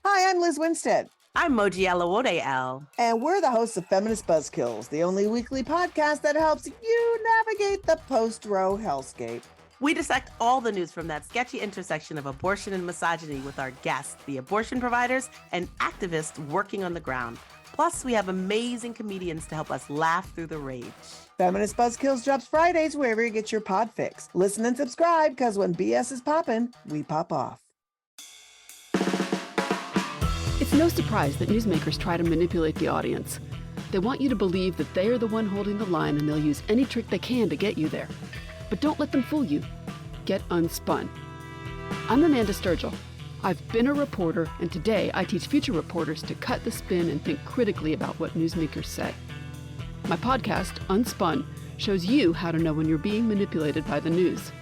Hi, I'm Liz Winstead. I'm Moji Alawode L. And we're the hosts of Feminist Buzzkills, the only weekly podcast that helps you navigate the post-Roe hellscape. We dissect all the news from that sketchy intersection of abortion and misogyny with our guests, the abortion providers and activists working on the ground. Plus, we have amazing comedians to help us laugh through the rage. Feminist Buzzkills drops Fridays wherever you get your pod fix. Listen and subscribe, because when BS is poppin', we pop off. It's no surprise that newsmakers try to manipulate the audience. They want you to believe that they are the one holding the line and they'll use any trick they can to get you there. But don't let them fool you. Get unspun. I'm Amanda Sturgill. I've been a reporter, and today I teach future reporters to cut the spin and think critically about what newsmakers say. My podcast, Unspun, shows you how to know when you're being manipulated by the news.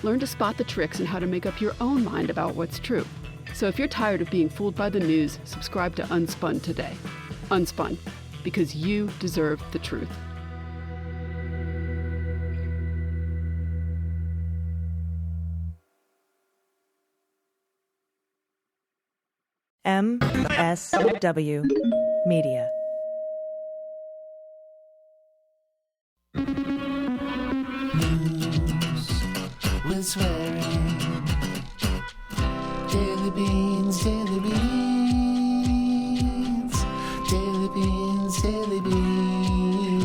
Learn to spot the tricks and how to make up your own mind about what's true. So if you're tired of being fooled by the news, subscribe to Unspun today. Unspun, because you deserve the truth. MSW Media. News with swearing. Daily beans, daily beans. Daily beans, daily beans.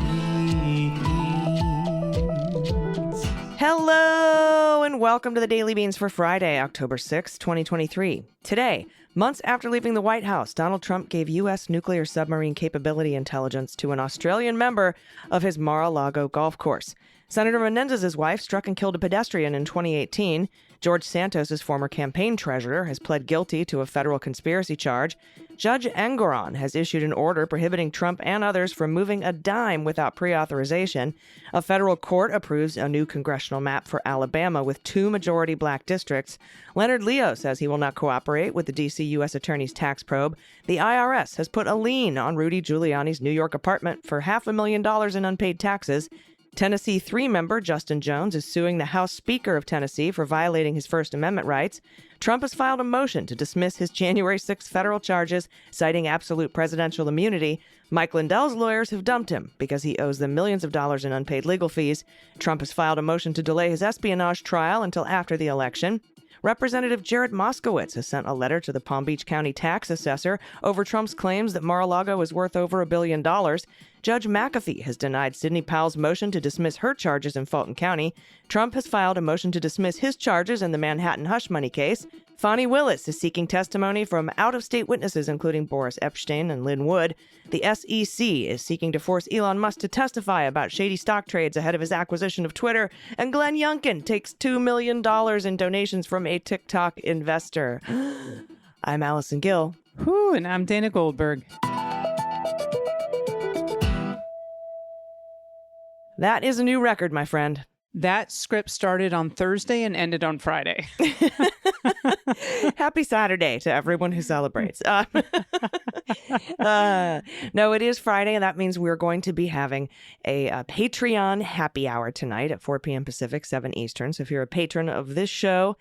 Hello and welcome to the Daily Beans for Friday, October 6, 2023. Today, months after leaving the White House, Donald Trump gave U.S. nuclear submarine capability intelligence to an Australian member of his Mar-a-Lago golf course. Senator Menendez's wife struck and killed a pedestrian in 2018. George Santos' former campaign treasurer has pled guilty to a federal conspiracy charge. Judge Engoron has issued an order prohibiting Trump and others from moving a dime without pre-authorization. A federal court approves a new congressional map for Alabama with 2 majority black districts. Leonard Leo says he will not cooperate with the D.C. U.S. Attorney's tax probe. The IRS has put a lien on Rudy Giuliani's New York apartment for $500,000 in unpaid taxes. Tennessee 3 member Justin Jones is suing the House Speaker of Tennessee for violating his First Amendment rights. Trump has filed a motion to dismiss his January 6 federal charges, citing absolute presidential immunity. Mike Lindell's lawyers have dumped him because he owes them millions of dollars in unpaid legal fees. Trump has filed a motion to delay his espionage trial until after the election. Representative Jared Moskowitz has sent a letter to the Palm Beach County tax assessor over Trump's claims that Mar-a-Lago is worth over $1 billion. Judge McAfee has denied Sidney Powell's motion to dismiss her charges in Fulton County. Trump has filed a motion to dismiss his charges in the Manhattan hush money case. Fani Willis is seeking testimony from out-of-state witnesses, including Boris Epshteyn and Lynn Wood. The SEC is seeking to force Elon Musk to testify about shady stock trades ahead of his acquisition of Twitter. And Glenn Youngkin takes $2 million in donations from a TikTok investor. I'm Allison Gill. Whew, and I'm Dana Goldberg. That is a new record, my friend. That script started on Thursday and ended on Friday. Happy Saturday to everyone who celebrates. No, it is Friday, and that means we're going to be having a Patreon happy hour tonight at 4 p.m. Pacific, 7 Eastern. So if you're a patron of this show,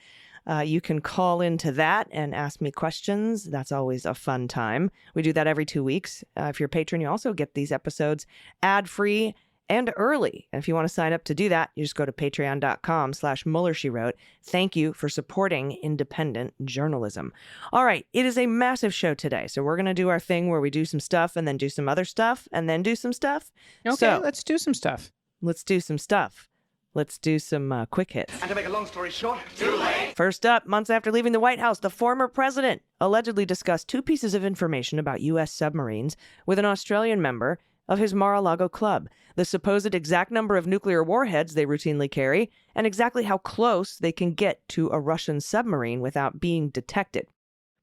you can call into that and ask me questions. That's always a fun time. We do that every 2 weeks. If you're a patron, you also get these episodes ad-free and early. And if you want to sign up to do that, you just go to patreon.com/MullerSheWrote. Thank you for supporting independent journalism. All right, it is a massive show today. So we're going to do our thing where we do some stuff and then do some other stuff and then do some stuff. Okay, so, let's do some stuff. Let's do some stuff. Let's do some quick hits. And to make a long story short, too late. First up, months after leaving the White House, the former president allegedly discussed 2 pieces of information about U.S. submarines with an Australian member of his Mar-a-Lago club, the supposed exact number of nuclear warheads they routinely carry, and exactly how close they can get to a Russian submarine without being detected.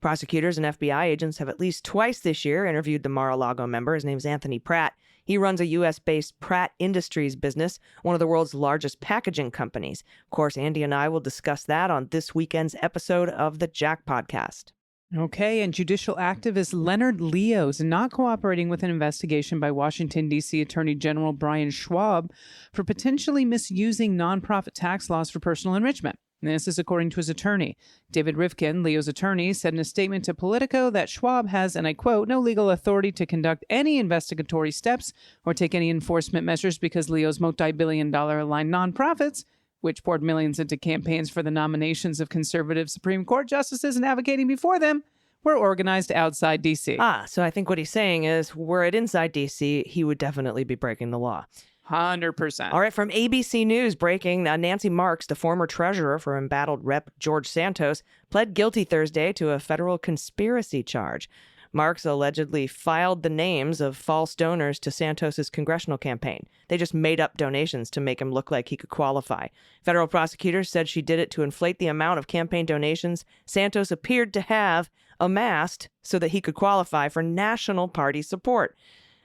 Prosecutors and FBI agents have at least twice this year interviewed the Mar-a-Lago member. His name's Anthony Pratt. He runs a U.S.-based Pratt Industries business, one of the world's largest packaging companies. Of course, Andy and I will discuss that on this weekend's episode of the Jack Podcast. Okay, and judicial activist Leonard Leo is not cooperating with an investigation by Washington, D.C. Attorney General Brian Schwab for potentially misusing nonprofit tax laws for personal enrichment. This is according to his attorney. David Rifkin, Leo's attorney, said in a statement to Politico that Schwab has, and I quote, no legal authority to conduct any investigatory steps or take any enforcement measures because Leo's multi-billion-dollar aligned nonprofits, which poured millions into campaigns for the nominations of conservative Supreme Court justices and advocating before them, were organized outside D.C. So I think what he's saying is, were it inside D.C., he would definitely be breaking the law. 100%. All right, from ABC News, breaking, Nancy Marks, the former treasurer for embattled Rep. George Santos, pled guilty Thursday to a federal conspiracy charge. Marks allegedly filed the names of false donors to Santos's congressional campaign. They just made up donations to make him look like he could qualify. Federal prosecutors said she did it to inflate the amount of campaign donations Santos appeared to have amassed so that he could qualify for national party support.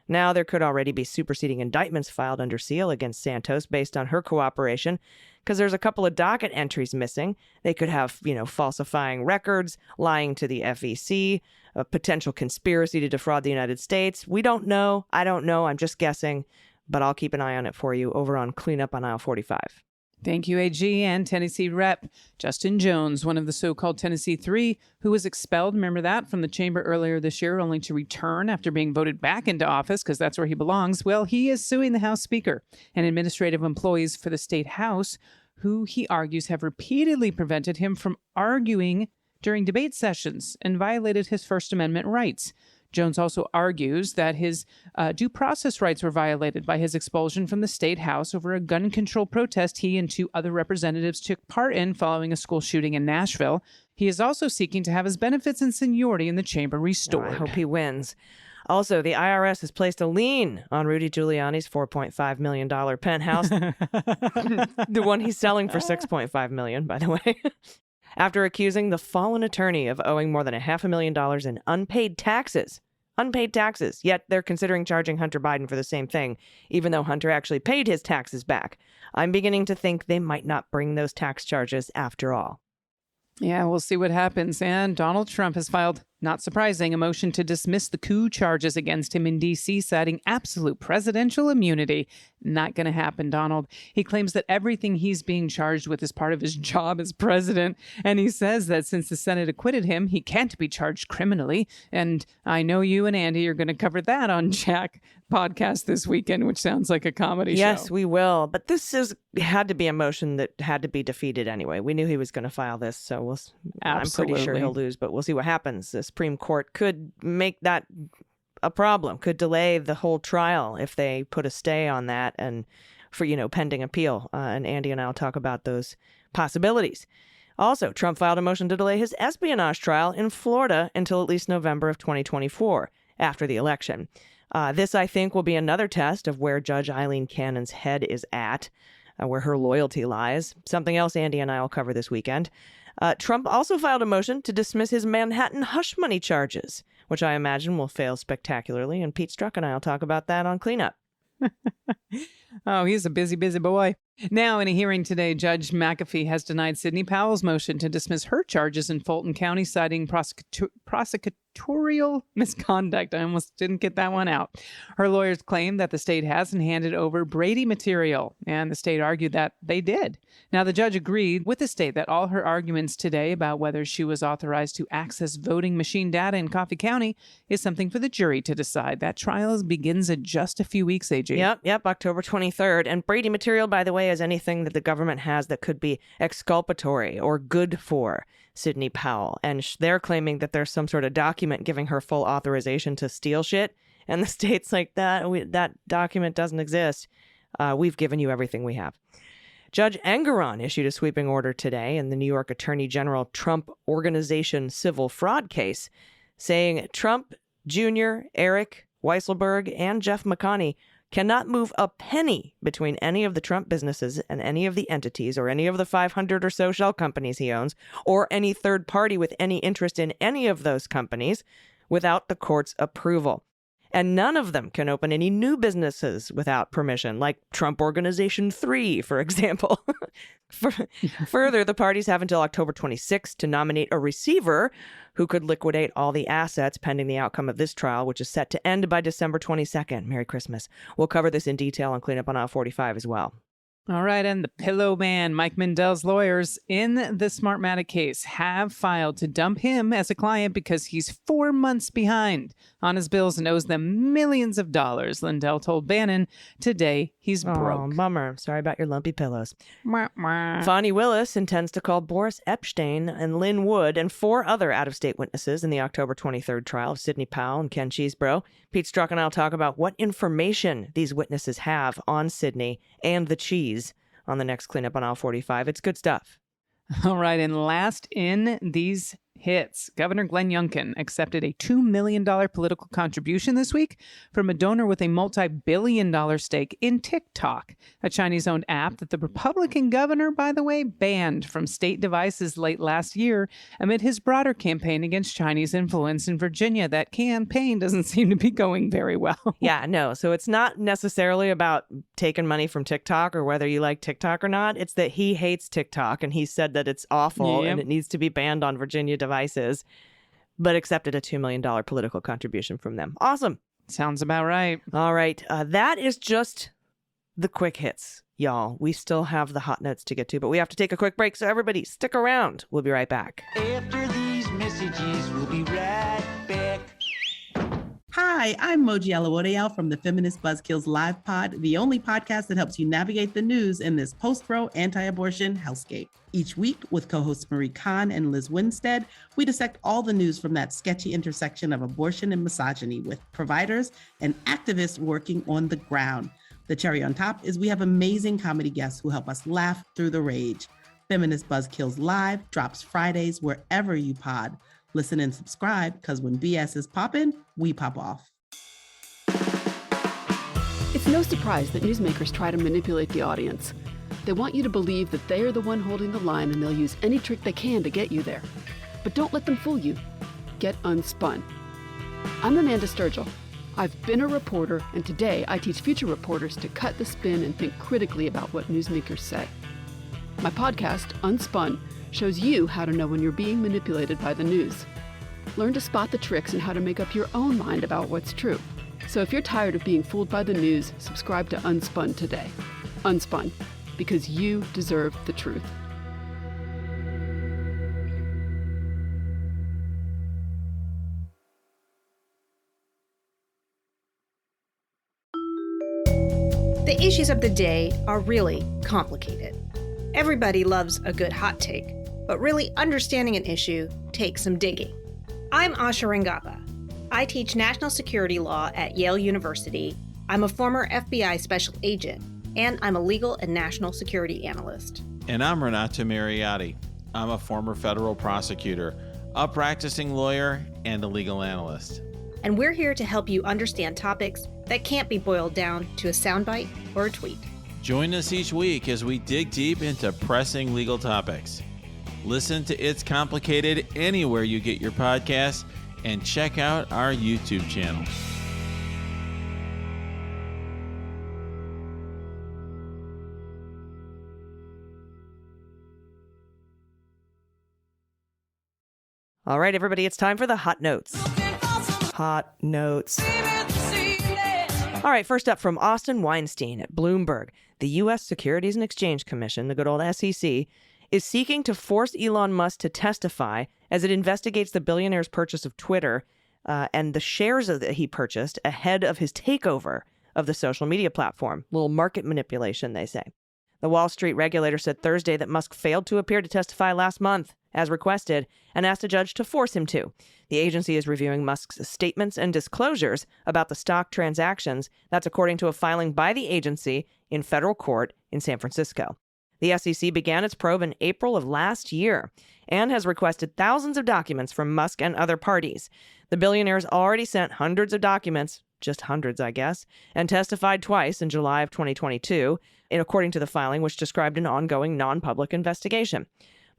Now there could already be superseding indictments filed under seal against Santos based on her cooperation, because there's a couple of docket entries missing. They could have, falsifying records, lying to the FEC, a potential conspiracy to defraud the United States. We don't know. I don't know. I'm just guessing, but I'll keep an eye on it for you over on Cleanup on Aisle 45. Thank you, AG. And Tennessee Rep. Justin Jones, one of the so-called Tennessee Three, who was expelled, remember that, from the chamber earlier this year, only to return after being voted back into office, because that's where he belongs. Well, he is suing the House Speaker and administrative employees for the state House, who he argues have repeatedly prevented him from arguing during debate sessions and violated his First Amendment rights. Jones also argues that his due process rights were violated by his expulsion from the state house over a gun control protest he and two other representatives took part in following a school shooting in Nashville. He is also seeking to have his benefits and seniority in the chamber restored. I hope he wins. Also, the IRS has placed a lien on Rudy Giuliani's $4.5 million penthouse. The one he's selling for $6.5 million, by the way. After accusing the fallen attorney of owing more than $500,000 in unpaid taxes. Unpaid taxes. Yet they're considering charging Hunter Biden for the same thing, even though Hunter actually paid his taxes back. I'm beginning to think they might not bring those tax charges after all. Yeah, we'll see what happens. And Donald Trump has filed, not surprising, a motion to dismiss the coup charges against him in D.C., citing absolute presidential immunity. Not going to happen, Donald. He claims that everything he's being charged with is part of his job as president. And he says that since the Senate acquitted him, he can't be charged criminally. And I know you and Andy are going to cover that on Jack podcast this weekend, which sounds like a comedy show. Yes, we will. But this had to be a motion that had to be defeated anyway. We knew he was going to file this, so I'm pretty sure he'll lose, but we'll see what happens. The Supreme Court could make that a problem, could delay the whole trial if they put a stay on that and for, pending appeal. And Andy and I will talk about those possibilities. Also, Trump filed a motion to delay his espionage trial in Florida until at least November of 2024, after the election. This, I think, will be another test of where Judge Eileen Cannon's head is at, where her loyalty lies. Something else Andy and I will cover this weekend. Trump also filed a motion to dismiss his Manhattan hush money charges, which I imagine will fail spectacularly, and Pete Strzok and I will talk about that on Cleanup. Oh, he's a busy, busy boy. Now, in a hearing today, Judge McAfee has denied Sidney Powell's motion to dismiss her charges in Fulton County, citing prosecutorial misconduct. I almost didn't get that one out. Her lawyers claim that the state hasn't handed over Brady material, and the state argued that they did. Now, the judge agreed with the state that all her arguments today about whether she was authorized to access voting machine data in Coffee County is something for the jury to decide. That trial begins in just a few weeks, AG. Yep, October 23rd. And Brady material, by the way, is anything that the government has that could be exculpatory or good for Sidney Powell. And they're claiming that there's some sort of document giving her full authorization to steal shit. And the state's like, that document doesn't exist. We've given you everything we have. Judge Engoron issued a sweeping order today in the New York Attorney General Trump Organization civil fraud case, saying Trump Jr., Eric Weisselberg, and Jeff McConney cannot move a penny between any of the Trump businesses and any of the entities or any of the 500 or so shell companies he owns, or any third party with any interest in any of those companies without the court's approval. And none of them can open any new businesses without permission, like Trump Organization 3, for example. Further, the parties have until October 26th to nominate a receiver who could liquidate all the assets pending the outcome of this trial, which is set to end by December 22nd. Merry Christmas. We'll cover this in detail and clean up on aisle 45 as well. All right, and the Pillow Man, Mike Mindell's lawyers in the Smartmatic case have filed to dump him as a client because he's 4 months behind on his bills and owes them millions of dollars. Lindell told Bannon today he's broke. Bummer. Sorry about your lumpy pillows. Mwah, mwah. Fani Willis intends to call Boris Epstein and Lynn Wood and 4 other out-of-state witnesses in the October 23rd trial of Sidney Powell and Ken Cheesebro. Pete Strzok and I will talk about what information these witnesses have on Sidney and the cheese on the next Cleanup on Aisle 45. It's good stuff. All right, and last in these hits, Governor Glenn Youngkin accepted a $2 million political contribution this week from a donor with a multi-billion-dollar stake in TikTok, a Chinese-owned app that the Republican governor, by the way, banned from state devices late last year amid his broader campaign against Chinese influence in Virginia. That campaign doesn't seem to be going very well. Yeah, no. So it's not necessarily about taking money from TikTok or whether you like TikTok or not. It's that he hates TikTok and he said that it's awful and it needs to be banned on Virginia devices, but accepted a $2 million political contribution from them. Awesome. Sounds about right. All right. That is just the quick hits, y'all. We still have the hot notes to get to, but we have to take a quick break. So everybody stick around. We'll be right back. After these messages, we'll be right back. Hi, I'm Moji Alawode from the Feminist Buzzkills Live Pod, the only podcast that helps you navigate the news in this post-Roe anti-abortion hellscape. Each week, with co-hosts Marie Kahn and Liz Winstead, we dissect all the news from that sketchy intersection of abortion and misogyny with providers and activists working on the ground. The cherry on top is we have amazing comedy guests who help us laugh through the rage. Feminist Buzzkills Live drops Fridays wherever you pod. Listen and subscribe, because when BS is popping, we pop off. It's no surprise that newsmakers try to manipulate the audience. They want you to believe that they are the one holding the line and they'll use any trick they can to get you there. But don't let them fool you. Get unspun. I'm Amanda Sturgill. I've been a reporter, and today I teach future reporters to cut the spin and think critically about what newsmakers say. My podcast, Unspun, shows you how to know when you're being manipulated by the news. Learn to spot the tricks and how to make up your own mind about what's true. So if you're tired of being fooled by the news, subscribe to Unspun today. Unspun, because you deserve the truth. The issues of the day are really complicated. Everybody loves a good hot take, but really understanding an issue takes some digging. I'm Asha Rangappa. I teach national security law at Yale University. I'm a former FBI special agent, and I'm a legal and national security analyst. And I'm Renato Mariotti. I'm a former federal prosecutor, a practicing lawyer, and a legal analyst. And we're here to help you understand topics that can't be boiled down to a soundbite or a tweet. Join us each week as we dig deep into pressing legal topics. Listen to It's Complicated anywhere you get your podcasts, and check out our YouTube channel. All right, everybody, it's time for the hot notes. Hot notes. All right, first up from Austin Weinstein at Bloomberg. The U.S. Securities and Exchange Commission, the good old SEC, is seeking to force Elon Musk to testify as it investigates the billionaire's purchase of Twitter and the shares that he purchased ahead of his takeover of the social media platform. Little market manipulation, they say. The Wall Street regulator said Thursday that Musk failed to appear to testify last month, as requested, and asked a judge to force him to. The agency is reviewing Musk's statements and disclosures about the stock transactions. That's according to a filing by the agency in federal court in San Francisco. The SEC began its probe in April of last year and has requested thousands of documents from Musk and other parties. The billionaire's already sent hundreds of documents, just hundreds, I guess, and testified twice in July of 2022, according to the filing, which described an ongoing non-public investigation.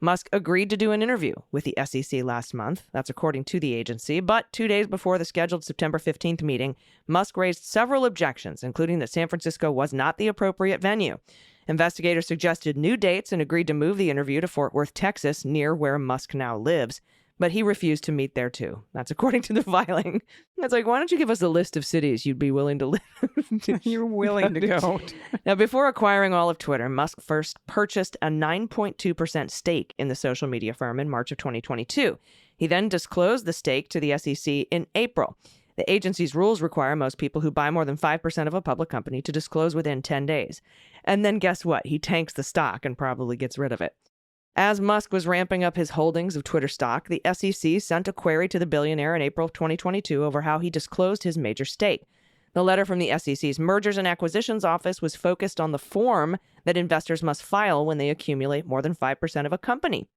Musk agreed to do an interview with the SEC last month. That's according to the agency. But 2 days before the scheduled September 15th meeting, Musk raised several objections, including that San Francisco was not the appropriate venue. Investigators suggested new dates and agreed to move the interview to Fort Worth, Texas, near where Musk now lives. But he refused to meet there, too. That's according to the filing. It's like, why don't you give us a list of cities you'd be willing to live? You're willing to go. Now, before acquiring all of Twitter, Musk first purchased a 9.2% stake in the social media firm in March of 2022. He then disclosed the stake to the SEC in April. The agency's rules require most people who buy more than 5% of a public company to disclose within 10 days. And then guess what? He tanks the stock and probably gets rid of it. As Musk was ramping up his holdings of Twitter stock, the SEC sent a query to the billionaire in April of 2022 over how he disclosed his major stake. The letter from the SEC's Mergers and Acquisitions Office was focused on the form that investors must file when they accumulate more than 5% of a company.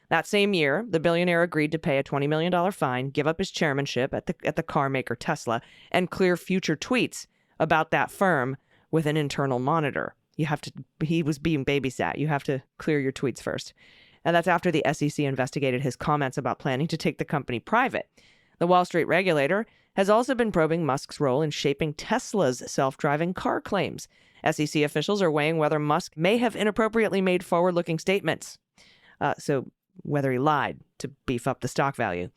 That same year, the billionaire agreed to pay a $20 million fine, give up his chairmanship at the car maker Tesla, and clear future tweets about that firm with an internal monitor. He was being babysat. You have to clear your tweets first. And that's after the SEC investigated his comments about planning to take the company private. The Wall Street regulator has also been probing Musk's role in shaping Tesla's self-driving car claims. SEC officials are weighing whether Musk may have inappropriately made forward-looking statements. So whether he lied to beef up the stock value.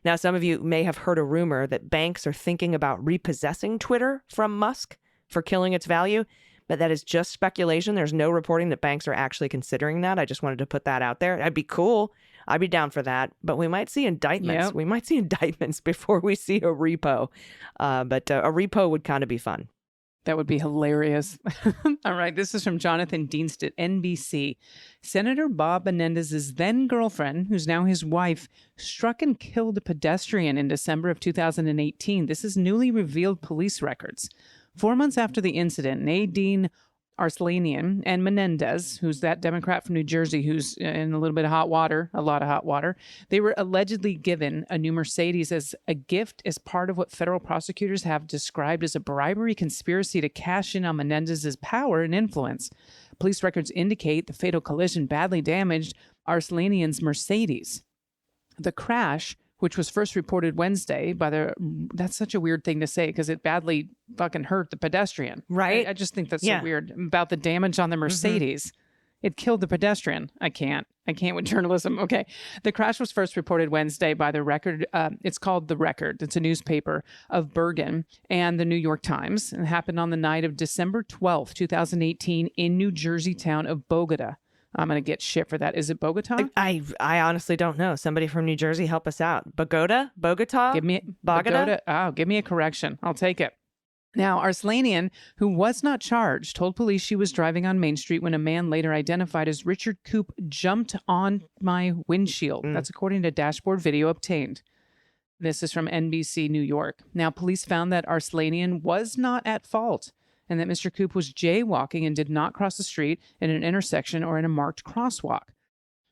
Now, some of you may have heard a rumor that banks are thinking about repossessing Twitter from Musk for killing its value. But that is just speculation. There's no reporting that banks are actually considering that. I just wanted to put that out there. That'd be cool. I'd be down for that. But we might see indictments. Yep. We might see indictments before we see a repo. But a repo would kind of be fun. That would be hilarious. All right. This is from Jonathan Dienst at NBC. Senator Bob Menendez's then girlfriend, who's now his wife, struck and killed a pedestrian in December of 2018. This is newly revealed police records. 4 months after the incident, Nadine Arslanian and Menendez, who's that Democrat from New Jersey who's in a little bit of hot water, a lot of hot water, they were allegedly given a new Mercedes as a gift as part of what federal prosecutors have described as a bribery conspiracy to cash in on Menendez's power and influence. Police records indicate the fatal collision badly damaged Arslanian's Mercedes. The crash, which was first reported Wednesday that's such a weird thing to say because it badly fucking hurt the pedestrian. Right. I just think that's so weird about the damage on the Mercedes. It killed the pedestrian. I can't with journalism. Okay. The crash was first reported Wednesday by The Record. It's called The Record. It's a newspaper of Bergen and the New York Times. And it happened on the night of December 12th, 2018 in New Jersey town of Bogota. I'm going to get shit for that. Is it Bogota? I honestly don't know. Somebody from New Jersey help us out. Bogota? Give me Bogota? Oh, give me a correction. I'll take it. Now, Arslanian, who was not charged, told police she was driving on Main Street when a man later identified as Richard Koop jumped on my windshield. That's according to dashboard video obtained. This is from NBC New York. Now, police found that Arslanian was not at fault and that Mr. Koop was jaywalking and did not cross the street in an intersection or in a marked crosswalk.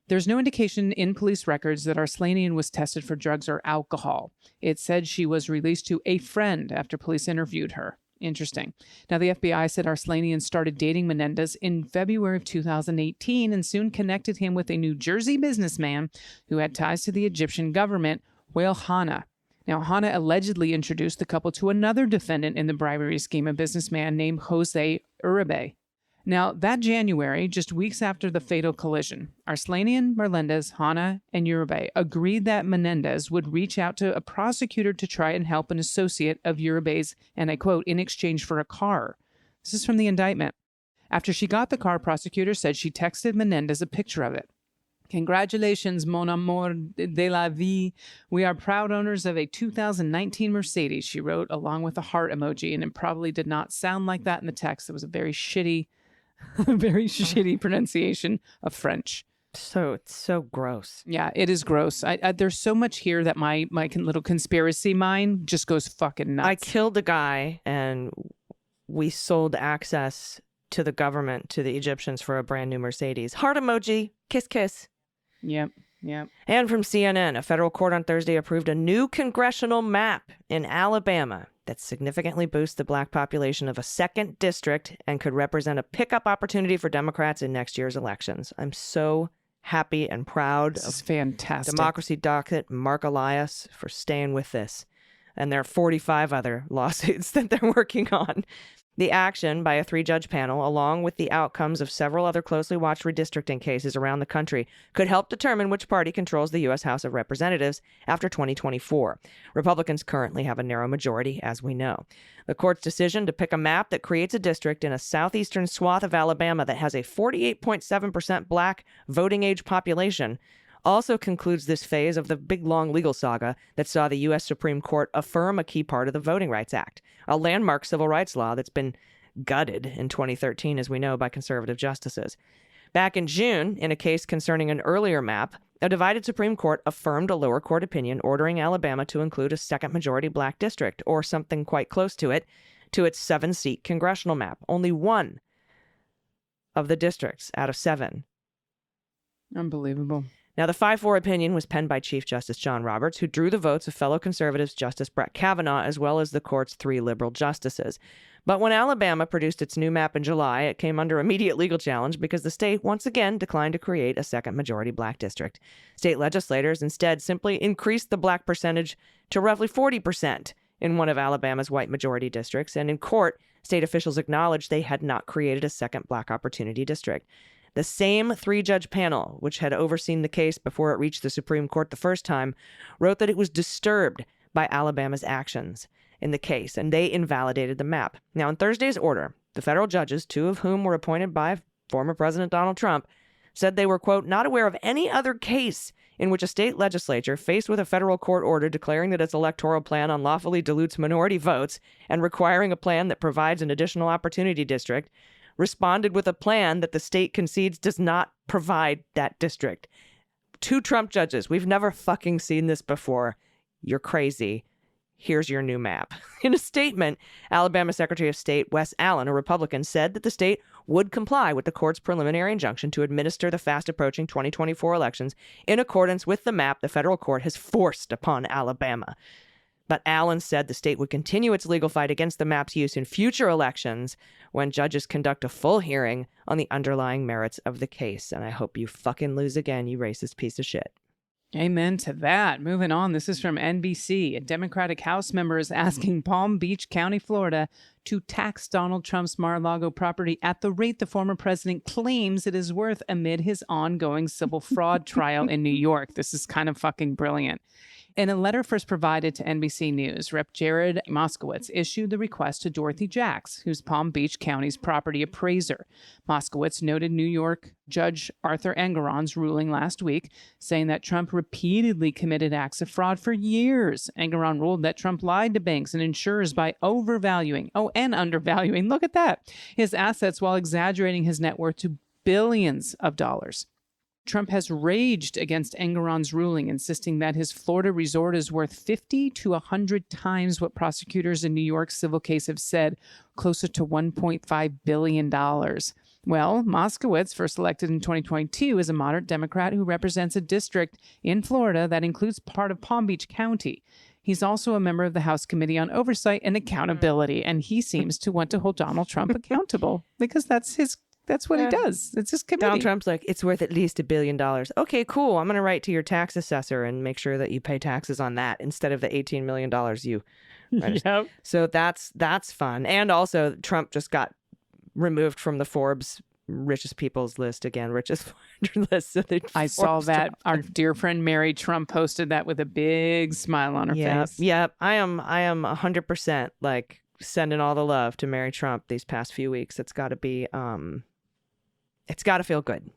There's no indication in police records that Arslanian was tested for drugs or alcohol. It said she was released to a friend after police interviewed her. Interesting. Now, the FBI said Arslanian started dating Menendez in February of 2018 and soon connected him with a New Jersey businessman who had ties to the Egyptian government, Wael Hana. Now, Hana allegedly introduced the couple to another defendant in the bribery scheme, a businessman named Jose Uribe. Now, that January, just weeks after the fatal collision, Arslanian, Menendez, Hana, and Uribe agreed that Menendez would reach out to a prosecutor to try and help an associate of Uribe's, and I quote, in exchange for a car. This is from the indictment. After she got the car, prosecutor said she texted Menendez a picture of it. Congratulations, mon amour de la vie. We are proud owners of a 2019 Mercedes, she wrote, along with a heart emoji. And it probably did not sound like that in the text. It was a very shitty pronunciation of French. So it's so gross. Yeah, it is gross. There's so much here that my little conspiracy mind just goes fucking nuts. I killed a guy and we sold access to the government, to the Egyptians, for a brand new Mercedes. Heart emoji. Kiss, kiss. Yep. And from CNN, a federal court on Thursday approved a new congressional map in Alabama that significantly boosts the black population of a second district and could represent a pickup opportunity for Democrats in next year's elections. I'm so happy and proud This is fantastic. Democracy Docket, Mark Elias, for staying with this. And there are 45 other lawsuits that they're working on. The action by a 3-judge panel, along with the outcomes of several other closely watched redistricting cases around the country, could help determine which party controls the U.S. House of Representatives after 2024. Republicans currently have a narrow majority, as we know. The court's decision to pick a map that creates a district in a southeastern swath of Alabama that has a 48.7% black voting age population also concludes this phase of the big, long legal saga that saw the U.S. Supreme Court affirm a key part of the Voting Rights Act, a landmark civil rights law that's been gutted in 2013, as we know, by conservative justices. Back in June, in a case concerning an earlier map, a divided Supreme Court affirmed a lower court opinion ordering Alabama to include a second majority black district, or something quite close to it, to its 7-seat congressional map. Only one of the districts out of 7. Unbelievable. Now, the 5-4 opinion was penned by Chief Justice John Roberts, who drew the votes of fellow conservatives Justice Brett Kavanaugh, as well as the court's 3 liberal justices. But when Alabama produced its new map in July, it came under immediate legal challenge because the state once again declined to create a second majority black district. State legislators instead simply increased the black percentage to roughly 40% in one of Alabama's white majority districts, and in court, state officials acknowledged they had not created a second black opportunity district. The same 3-judge panel, which had overseen the case before it reached the Supreme Court the first time, wrote that it was disturbed by Alabama's actions in the case, and they invalidated the map. Now, in Thursday's order, the federal judges, 2 of whom were appointed by former President Donald Trump, said they were, quote, not aware of any other case in which a state legislature, faced with a federal court order declaring that its electoral plan unlawfully dilutes minority votes and requiring a plan that provides an additional opportunity district, responded with a plan that the state concedes does not provide that district. 2 Trump judges. We've never fucking seen this before. You're crazy. Here's your new map. In a statement, Alabama Secretary of State Wes Allen, a Republican, said that the state would comply with the court's preliminary injunction to administer the fast-approaching 2024 elections in accordance with the map the federal court has forced upon Alabama. But Allen said the state would continue its legal fight against the map's use in future elections when judges conduct a full hearing on the underlying merits of the case. And I hope you fucking lose again, you racist piece of shit. Amen to that. Moving on, this is from NBC. A Democratic House member is asking Palm Beach County, Florida, to tax Donald Trump's Mar-a-Lago property at the rate the former president claims it is worth amid his ongoing civil fraud trial in New York. This is kind of fucking brilliant. In a letter first provided to NBC News, Rep. Jared Moskowitz issued the request to Dorothy Jacks, who's Palm Beach County's property appraiser. Moskowitz noted New York Judge Arthur Engeron's ruling last week, saying that Trump repeatedly committed acts of fraud for years. Engeron ruled that Trump lied to banks and insurers by overvaluing, and undervaluing, look at that, his assets while exaggerating his net worth to billions of dollars. Trump has raged against Engeron's ruling, insisting that his Florida resort is worth 50 to 100 times what prosecutors in New York's civil case have said, closer to $1.5 billion. Well, Moskowitz, first elected in 2022, is a moderate Democrat who represents a district in Florida that includes part of Palm Beach County. He's also a member of the House Committee on Oversight and Accountability, and he seems to want to hold Donald Trump accountable because that's what he does. It's his committee. Donald Trump's like, it's worth at least $1 billion. Okay, cool. I'm going to write to your tax assessor and make sure that you pay taxes on that instead of the $18 million you. Yep. So that's fun. And also, Trump just got removed from the Forbes richest people's list again, richest 400 list. So I saw that. Our dear friend Mary Trump posted that with a big smile on her face. Yep. I am 100% like sending all the love to Mary Trump these past few weeks. It's got to be it's got to feel good.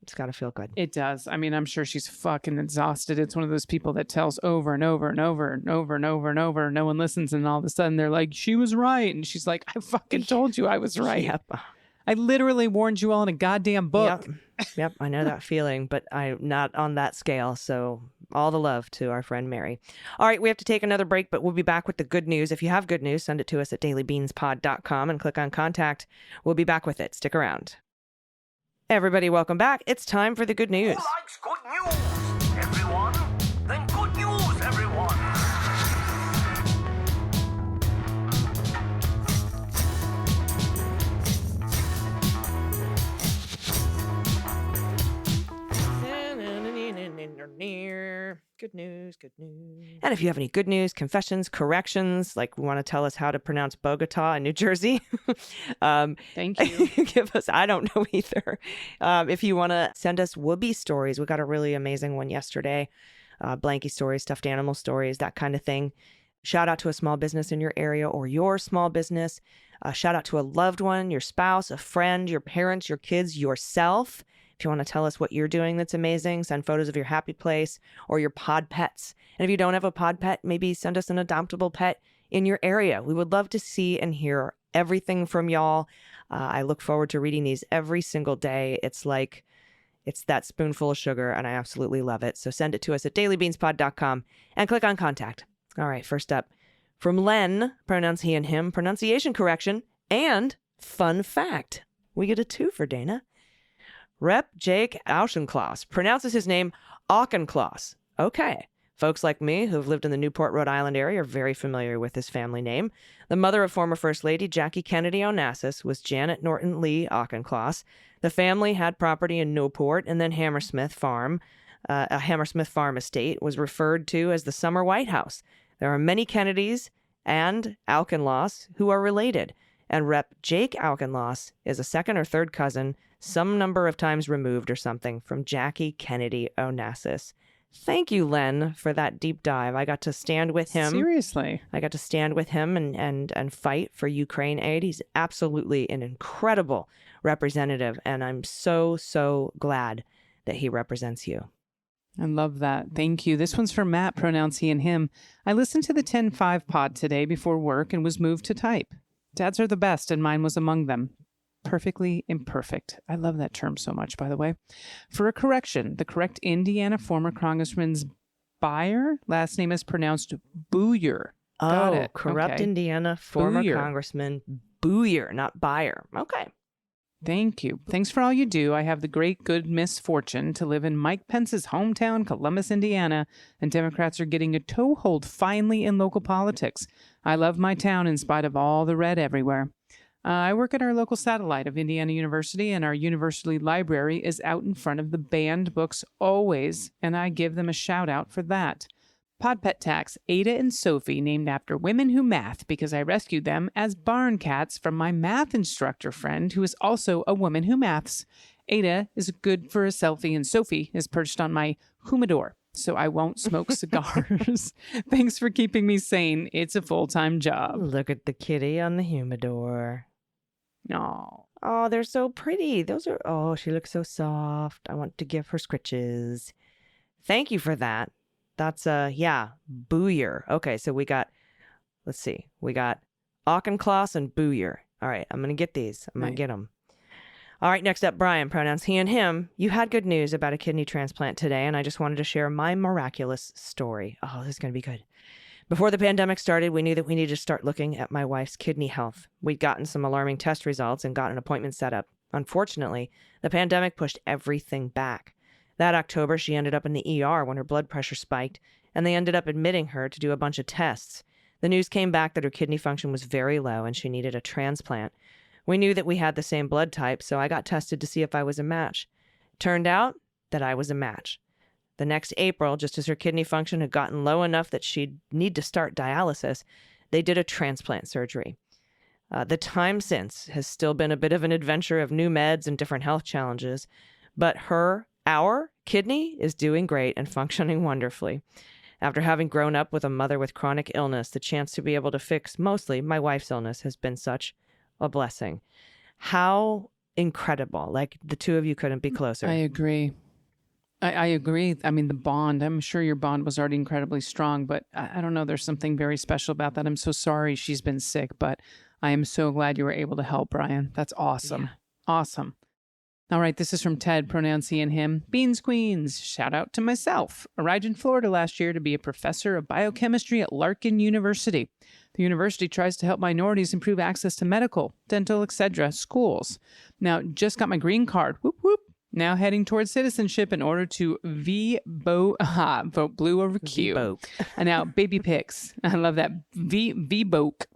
It's got to feel good. It does. I mean, I'm sure she's fucking exhausted. It's one of those people that tells over and over and over and over and over and over. No one listens. And all of a sudden they're like, she was right. And she's like, I fucking told you I was right. Yep. I literally warned you all in a goddamn book. Yep. I know that feeling, but I'm not on that scale. So all the love to our friend Mary. All right. We have to take another break, but we'll be back with the good news. If you have good news, send it to us at dailybeanspod.com and click on contact. We'll be back with it. Stick around. Everybody, welcome back. It's time for the good news. Who likes good news, everyone? Then good news, everyone. Good news. And if you have any good news, confessions, corrections, like want to tell us how to pronounce Bogota in New Jersey, Thank you. give us, I don't know either. If you want to send us whoopee stories, we got a really amazing one yesterday. Blankie stories, stuffed animal stories, that kind of thing. Shout out to a small business in your area or your small business. Shout out to a loved one, your spouse, a friend, your parents, your kids, yourself. If you want to tell us what you're doing that's amazing, send photos of your happy place or your pod pets. And if you don't have a pod pet, maybe send us an adoptable pet in your area. We would love to see and hear everything from y'all. I look forward to reading these every single day. It's that spoonful of sugar, and I absolutely love it. So send it to us at dailybeanspod.com and click on contact. All right, first up, from Len, pronouns he and him, pronunciation correction, and fun fact. We get a 2 for Dana. Rep. Jake Auchincloss pronounces his name Auchincloss. Okay. Folks like me who've lived in the Newport, Rhode Island area are very familiar with his family name. The mother of former First Lady Jackie Kennedy Onassis was Janet Norton Lee Auchincloss. The family had property in Newport, and then Hammersmith Farm, a Hammersmith Farm estate, was referred to as the Summer White House. There are many Kennedys and Auchincloss who are related, and Rep. Jake Auchincloss is a second or third cousin, some number of times removed or something, from Jackie Kennedy Onassis. Thank you, Len, for that deep dive. I got to stand with him. Seriously. I got to stand with him and fight for Ukraine aid. He's absolutely an incredible representative, and I'm so, so glad that he represents you. I love that. Thank you. This one's from Matt, pronouns he and him. I listened to the 10-5 pod today before work and was moved to type. Dads are the best, and mine was among them. Perfectly imperfect. I love that term so much, by the way. For a correction, the correct Indiana former Congressman's Byer last name is pronounced Booyer. Got it. Corrupt Okay. Indiana former Booyer. Congressman Booyer, not Byer. Okay. Thank you. Thanks for all you do. I have the great good misfortune to live in Mike Pence's hometown, Columbus, Indiana, and Democrats are getting a toehold finally in local politics. I love my town in spite of all the red everywhere. I work at our local satellite of Indiana University, and our university library is out in front of the banned books always, and I give them a shout out for that. Pod Pet Tax, Ada and Sophie, named after women who math because I rescued them as barn cats from my math instructor friend who is also a woman who maths. Ada is good for a selfie, and Sophie is perched on my humidor, so I won't smoke cigars. Thanks for keeping me sane. It's a full-time job. Look at the kitty on the humidor. No. Oh, they're so pretty. Oh, she looks so soft. I want to give her scritches. Thank you for that. That's, Booyer. Okay, so we got Auchincloss and Booyer. All right, I'm going to get these. I'm going to get them. All right, next up, Brian, pronouns he and him. You had good news about a kidney transplant today, and I just wanted to share my miraculous story. Oh, this is going to be good. Before the pandemic started, we knew that we needed to start looking at my wife's kidney health. We'd gotten some alarming test results and got an appointment set up. Unfortunately, the pandemic pushed everything back. That October, she ended up in the ER when her blood pressure spiked, and they ended up admitting her to do a bunch of tests. The news came back that her kidney function was very low and she needed a transplant. We knew that we had the same blood type, so I got tested to see if I was a match. Turned out that I was a match. The next April, just as her kidney function had gotten low enough that she'd need to start dialysis, they did a transplant surgery. The time since has still been a bit of an adventure of new meds and different health challenges, but our kidney is doing great and functioning wonderfully. After having grown up with a mother with chronic illness, the chance to be able to fix mostly my wife's illness has been such a blessing. How incredible. Like, the two of you couldn't be closer. I agree. I agree. I mean, the bond, I'm sure your bond was already incredibly strong, but I don't know. There's something very special about that. I'm so sorry she's been sick, but I am so glad you were able to help, Brian. That's awesome. Yeah. Awesome. All right, this is from Ted, pronouns he and him. Beans Queens, shout out to myself. Arrived in Florida last year to be a professor of biochemistry at Larkin University. The university tries to help minorities improve access to medical, dental, etc. schools. Now, just got my green card. Whoop, whoop. Now heading towards citizenship in order to vote blue over Q. V-boke. And now baby pics. I love that. V-boke.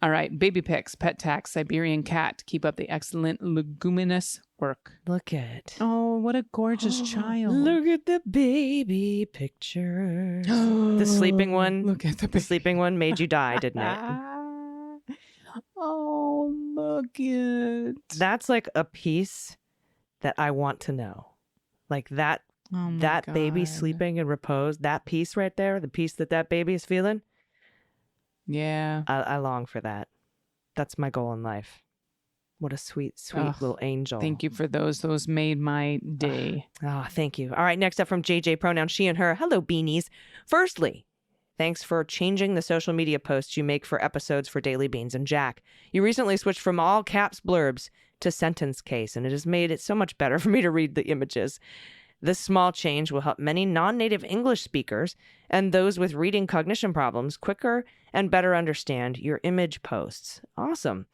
All right. Baby pics, pet tax, Siberian cat. Keep up the excellent leguminous work. Look at. Oh, what a gorgeous child. Look at the baby pictures. The sleeping one. Look at The sleeping one made you die, didn't it? Oh, look it. That's like a piece that I want to know. Like that baby sleeping in repose, that piece right there, the piece that baby is feeling. Yeah. I long for that. That's my goal in life. What a sweet, sweet little angel. Thank you for those. Those made my day. Thank you. All right, next up from JJ, pronoun she and her. Hello, beanies. Firstly, thanks for changing the social media posts you make for episodes for Daily Beans and Jack. You recently switched from all caps blurbs to sentence case, and it has made it so much better for me to read the images. This small change will help many non-native English speakers and those with reading cognition problems quicker and better understand your image posts. Awesome.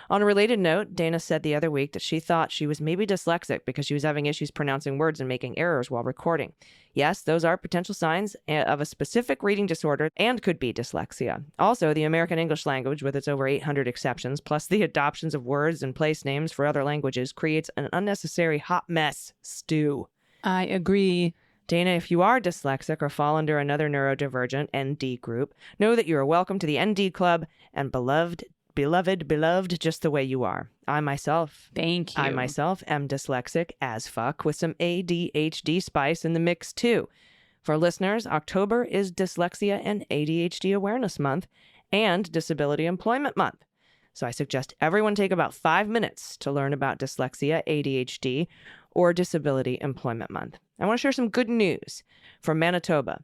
On a related note, Dana said the other week that she thought she was maybe dyslexic because she was having issues pronouncing words and making errors while recording. Yes, those are potential signs of a specific reading disorder and could be dyslexia. Also, the American English language, with its over 800 exceptions, plus the adoptions of words and place names for other languages, creates an unnecessary hot mess stew. I agree. Dana, if you are dyslexic or fall under another neurodivergent ND group, know that you are welcome to the ND Club and beloved just the way you are. I myself am dyslexic as fuck with some ADHD spice in the mix too. For listeners, October is Dyslexia and ADHD Awareness Month and Disability Employment Month. So I suggest everyone take about 5 minutes to learn about dyslexia, ADHD, or Disability Employment Month. I want to share some good news from Manitoba.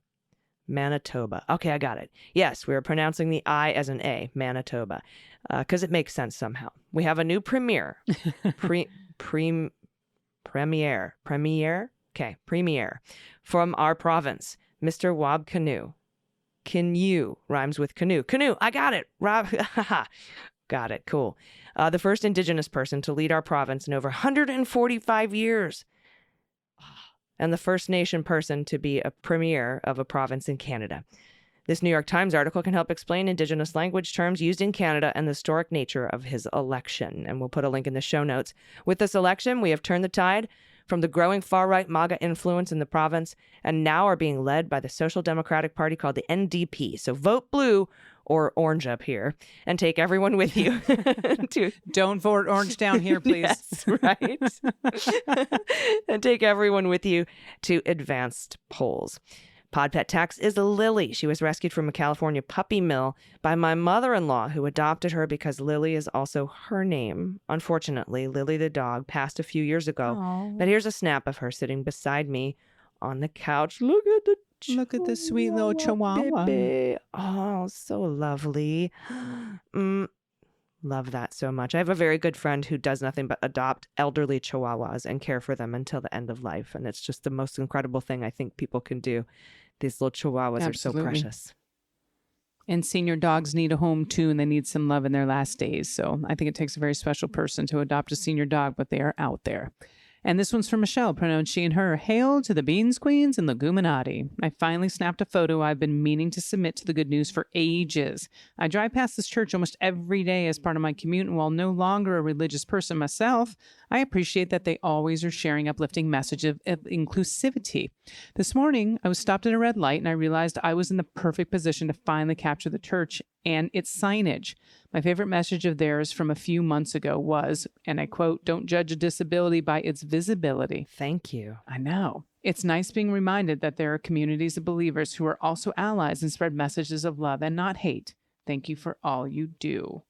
Manitoba. Okay, I got it. Yes, we are pronouncing the I as an A, Manitoba, because it makes sense somehow. We have a new premier. Premier from our province, Mr. Wab Canoe. Canoe rhymes with canoe. Canoe, I got it. Rob, got it. Cool. The first Indigenous person to lead our province in over 145 years. And the First Nation person to be a premier of a province in Canada. This New York Times article can help explain Indigenous language terms used in Canada and the historic nature of his election. And we'll put a link in the show notes. With this election, we have turned the tide from the growing far-right MAGA influence in the province and now are being led by the Social Democratic Party called the NDP. So vote blue or orange up here and take everyone with you. Don't vote orange down here, please. Yes, right. And take everyone with you to advanced polls. Pod pet tax is Lily. She was rescued from a California puppy mill by my mother-in-law, who adopted her because Lily is also her name. Unfortunately, Lily the dog passed a few years ago. Aww. But here's a snap of her sitting beside me on the couch. Look at the sweet little chihuahua. Baby. Oh, so lovely. Love that so much. I have a very good friend who does nothing but adopt elderly chihuahuas and care for them until the end of life. And it's just the most incredible thing I think people can do. These little chihuahuas Absolutely. are so precious. And senior dogs need a home too, and they need some love in their last days. So I think it takes a very special person to adopt a senior dog, but they are out there. And this one's from Michelle, pronoun she and her. Hail to the Beans Queens and Leguminati. I finally snapped a photo I've been meaning to submit to the good news for ages. I drive past this church almost every day as part of my commute, and while no longer a religious person myself, I appreciate that they always are sharing uplifting message of inclusivity. This morning, I was stopped at a red light, and I realized I was in the perfect position to finally capture the church and its signage. My favorite message of theirs from a few months ago was, and I quote, "Don't judge a disability by its visibility." Thank you. I know. It's nice being reminded that there are communities of believers who are also allies and spread messages of love and not hate. Thank you for all you do.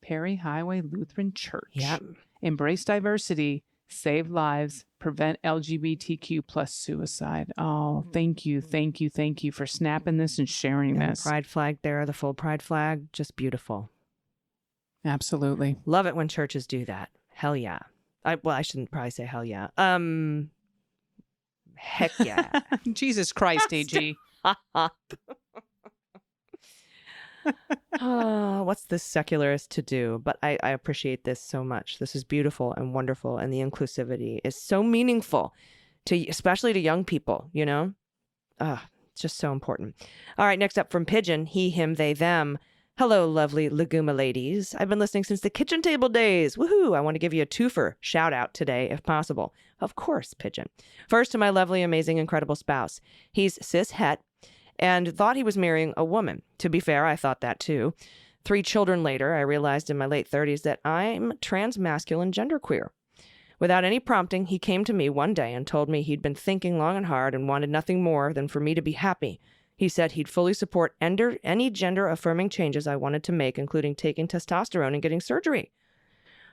Perry Highway Lutheran Church. Yep. Embrace diversity, save lives, prevent LGBTQ plus suicide. Oh, thank you for snapping this and sharing And this. the pride flag there, the full pride flag, just beautiful. Absolutely. Love it when churches do that. Hell yeah. I shouldn't probably say hell yeah. Heck yeah. Jesus Christ, AG. What's the secularist to do? But I appreciate this so much. This is beautiful and wonderful, and the inclusivity is so meaningful to, especially to young people, you know? It's just so important. All right, next up from Pigeon, he, him, they, them. Hello, lovely Leguma ladies. I've been listening since the kitchen table days. Woohoo! I want to give you a twofer shout out today, if possible. Of course, Pigeon. First, to my lovely, amazing, incredible spouse. He's cis-het and thought he was marrying a woman. To be fair, I thought that too. 3 children later, I realized in my late 30s that I'm transmasculine genderqueer. Without any prompting, he came to me one day and told me he'd been thinking long and hard and wanted nothing more than for me to be happy. He said he'd fully support any gender-affirming changes I wanted to make, including taking testosterone and getting surgery.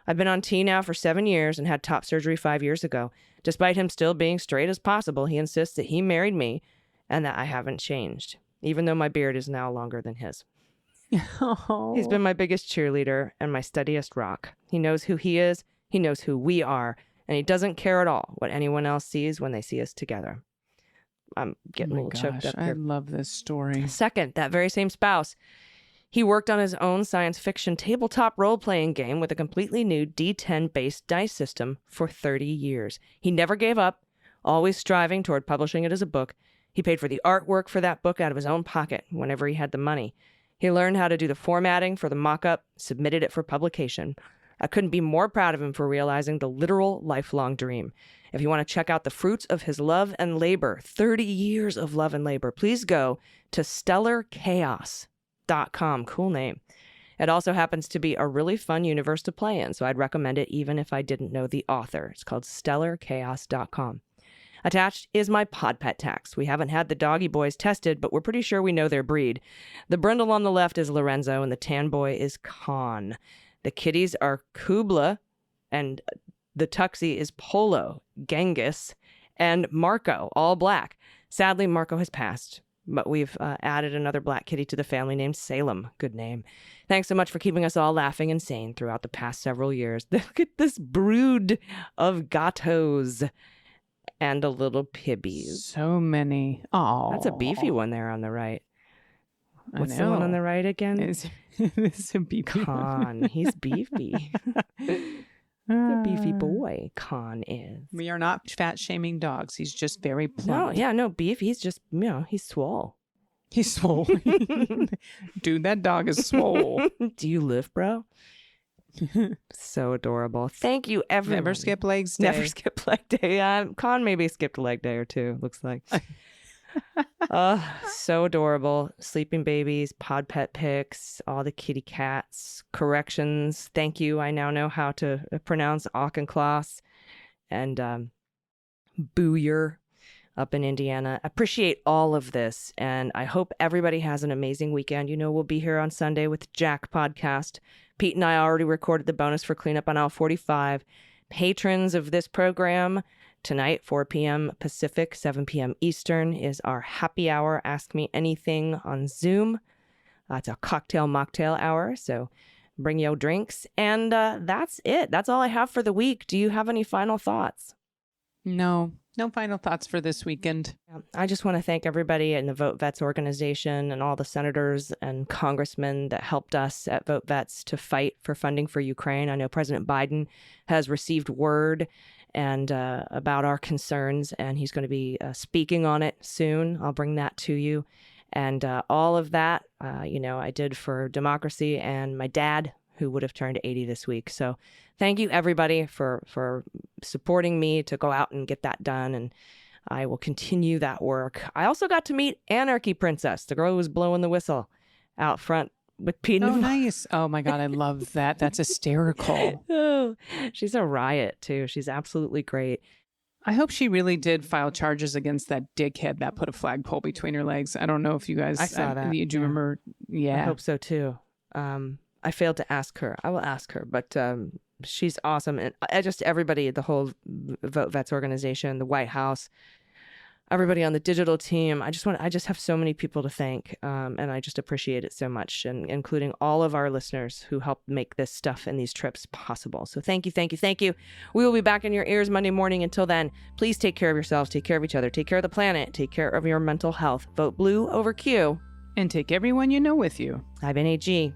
I've been on T now for 7 years and had top surgery 5 years ago. Despite him still being straight as possible, he insists that he married me and that I haven't changed, even though my beard is now longer than his. Oh. He's been my biggest cheerleader and my steadiest rock. He knows who he is, he knows who we are, and he doesn't care at all what anyone else sees when they see us together. I'm getting a little choked up I here. love this story. Second, that very same spouse. He worked on his own science fiction tabletop role-playing game with a completely new D10-based dice system for 30 years. He never gave up, always striving toward publishing it as a book. He paid for the artwork for that book out of his own pocket whenever he had the money. He learned how to do the formatting for the mock-up, submitted it for publication. I couldn't be more proud of him for realizing the literal lifelong dream. If you want to check out the fruits of his love and labor, 30 years of love and labor, please go to stellarchaos.com. Cool name. It also happens to be a really fun universe to play in, so I'd recommend it even if I didn't know the author. It's called stellarchaos.com. Attached is my pod pet tax. We haven't had the doggy boys tested, but we're pretty sure we know their breed. The brindle on the left is Lorenzo, and the tan boy is Khan. The kitties are Kubla, and the tuxie is Polo, Genghis, and Marco, all black. Sadly, Marco has passed, but we've added another black kitty to the family named Salem. Good name. Thanks so much for keeping us all laughing and sane throughout the past several years. Look at this brood of gatos and a little pibbies. So many. Oh, that's a beefy one there on the right. What's the one on the right again? It's a beefy Khan. He's beefy. The beefy boy, Khan is. We are not fat shaming dogs. He's just very plump. No, beef. He's just, he's swole. He's swole. Dude, that dog is swole. Do you live, bro? So adorable. Thank you, everyone. Never skip legs day. Never skip leg day. Khan maybe skipped a leg day or two, looks like. So adorable. Sleeping babies, pod pet pics, all the kitty cats, corrections. Thank you. I now know how to pronounce Auchincloss and Booyer up in Indiana. Appreciate all of this, and I hope everybody has an amazing weekend. You know, we'll be here on Sunday with Jack Podcast. Pete and I already recorded the bonus for Cleanup on Aisle 45. Patrons of this program, tonight, 4 p.m. Pacific, 7 p.m. Eastern, is our happy hour. Ask Me Anything on Zoom. It's a cocktail mocktail hour, so bring your drinks. And that's it. That's all I have for the week. Do you have any final thoughts? No final thoughts for this weekend. I just want to thank everybody in the Vote Vets organization and all the senators and congressmen that helped us at Vote Vets to fight for funding for Ukraine. I know President Biden has received word and about our concerns, and he's going to be speaking on it soon. I'll bring that to you. And all of that, I did for democracy and my dad, who would have turned 80 this week. So thank you, everybody, for supporting me to go out and get that done. And I will continue that work. I also got to meet Anarchy Princess, the girl who was blowing the whistle out front with Pete. Oh, nice. Oh, my God. I love that. That's hysterical. Oh, she's a riot, too. She's absolutely great. I hope she really did file charges against that dickhead that put a flagpole between her legs. I don't know if you guys... I saw that. Do you remember? Yeah. I hope so, too. I failed to ask her. I will ask her, but she's awesome. And everybody, the whole Vote Vets organization, the White House, everybody on the digital team. I just have so many people to thank, and I just appreciate it so much, and including all of our listeners who helped make this stuff and these trips possible. So thank you. We will be back in your ears Monday morning. Until then, please take care of yourselves, take care of each other, take care of the planet, take care of your mental health. Vote blue over Q. And take everyone you know with you. I've been AG.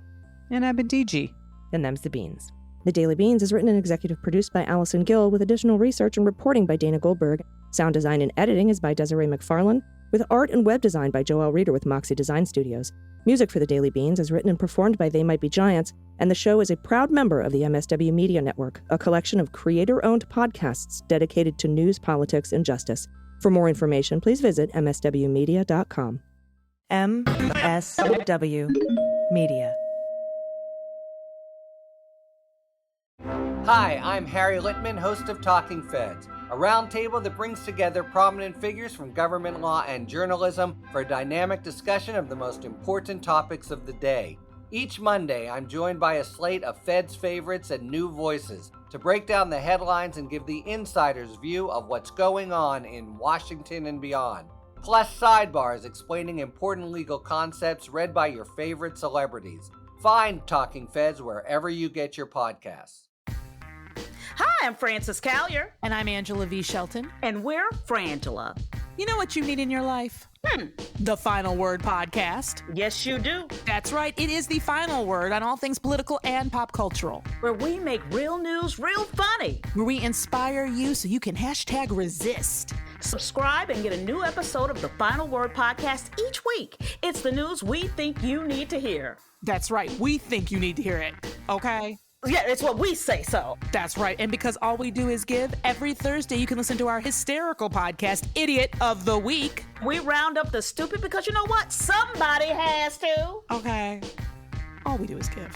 And I've been DG. And them's the beans. The Daily Beans is written and executive produced by Allison Gill with additional research and reporting by Dana Goldberg. Sound design and editing is by Desiree McFarlane. with art and web design by Joel Reeder with Moxie Design Studios. Music for The Daily Beans is written and performed by They Might Be Giants, and the show is a proud member of the MSW Media Network, a collection of creator-owned podcasts dedicated to news, politics, and justice. For more information, please visit mswmedia.com. MSW Media. Hi, I'm Harry Littman, host of Talking Feds, a roundtable that brings together prominent figures from government law and journalism for a dynamic discussion of the most important topics of the day. Each Monday, I'm joined by a slate of Feds favorites and new voices to break down the headlines and give the insider's view of what's going on in Washington and beyond. Plus sidebars explaining important legal concepts read by your favorite celebrities. Find Talking Feds wherever you get your podcasts. Hi, I'm Frances Callier. And I'm Angela V. Shelton. And we're Frangela. You know what you need in your life? The Final Word Podcast. Yes, you do. That's right. It is the final word on all things political and pop cultural. Where we make real news real funny. Where we inspire you so you can #resist. Subscribe and get a new episode of the Final Word Podcast each week. It's the news we think you need to hear. That's right. We think you need to hear it. Okay? Yeah, it's what we say so. That's right. And because all we do is give, every Thursday you can listen to our hysterical podcast, Idiot of the Week. We round up the stupid because you know what? Somebody has to. Okay. All we do is give.